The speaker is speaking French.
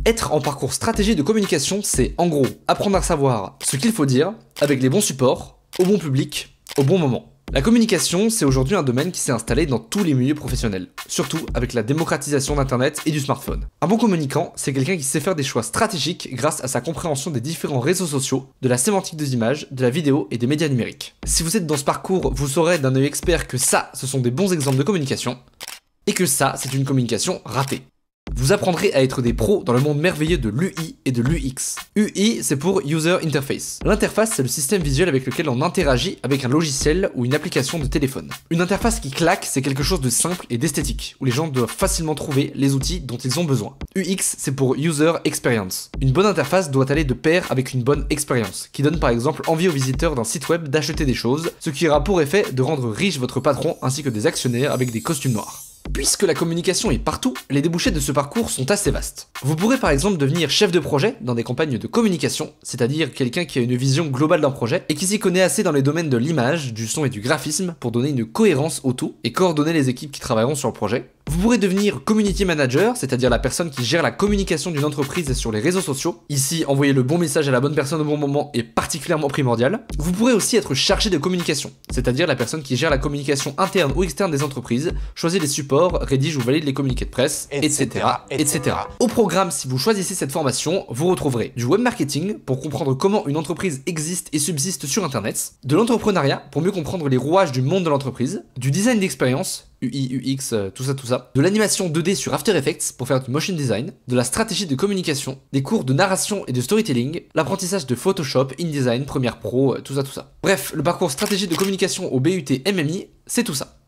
Être en parcours stratégie de communication, c'est en gros apprendre à savoir ce qu'il faut dire, avec les bons supports, au bon public, au bon moment. La communication, c'est aujourd'hui un domaine qui s'est installé dans tous les milieux professionnels, surtout avec la démocratisation d'Internet et du smartphone. Un bon communicant, c'est quelqu'un qui sait faire des choix stratégiques grâce à sa compréhension des différents réseaux sociaux, de la sémantique des images, de la vidéo et des médias numériques. Si vous êtes dans ce parcours, vous saurez d'un œil expert que ça, ce sont des bons exemples de communication, et que ça, c'est une communication ratée. Vous apprendrez à être des pros dans le monde merveilleux de l'UI et de l'UX. UI, c'est pour User Interface. L'interface, c'est le système visuel avec lequel on interagit avec un logiciel ou une application de téléphone. Une interface qui claque, c'est quelque chose de simple et d'esthétique, où les gens doivent facilement trouver les outils dont ils ont besoin. UX, c'est pour User Experience. Une bonne interface doit aller de pair avec une bonne expérience, qui donne par exemple envie aux visiteurs d'un site web d'acheter des choses, ce qui aura pour effet de rendre riche votre patron ainsi que des actionnaires avec des costumes noirs. Puisque la communication est partout, les débouchés de ce parcours sont assez vastes. Vous pourrez par exemple devenir chef de projet dans des campagnes de communication, c'est-à-dire quelqu'un qui a une vision globale d'un projet et qui s'y connaît assez dans les domaines de l'image, du son et du graphisme pour donner une cohérence au tout et coordonner les équipes qui travailleront sur le projet. Vous pourrez devenir community manager, c'est-à-dire la personne qui gère la communication d'une entreprise sur les réseaux sociaux. Ici, envoyer le bon message à la bonne personne au bon moment est particulièrement primordial. Vous pourrez aussi être chargé de communication, c'est-à-dire la personne qui gère la communication interne ou externe des entreprises, choisit les supports, rédige ou valide les communiqués de presse, etc. Au programme, si vous choisissez cette formation, vous retrouverez du web marketing pour comprendre comment une entreprise existe et subsiste sur Internet, de l'entrepreneuriat pour mieux comprendre les rouages du monde de l'entreprise, du design d'expérience, UI, UX, tout ça, de l'animation 2D sur After Effects pour faire du motion design, de la stratégie de communication, des cours de narration et de storytelling, l'apprentissage de Photoshop, InDesign, Premiere Pro, tout ça. Bref, le parcours stratégie de communication au BUT MMI, c'est tout ça.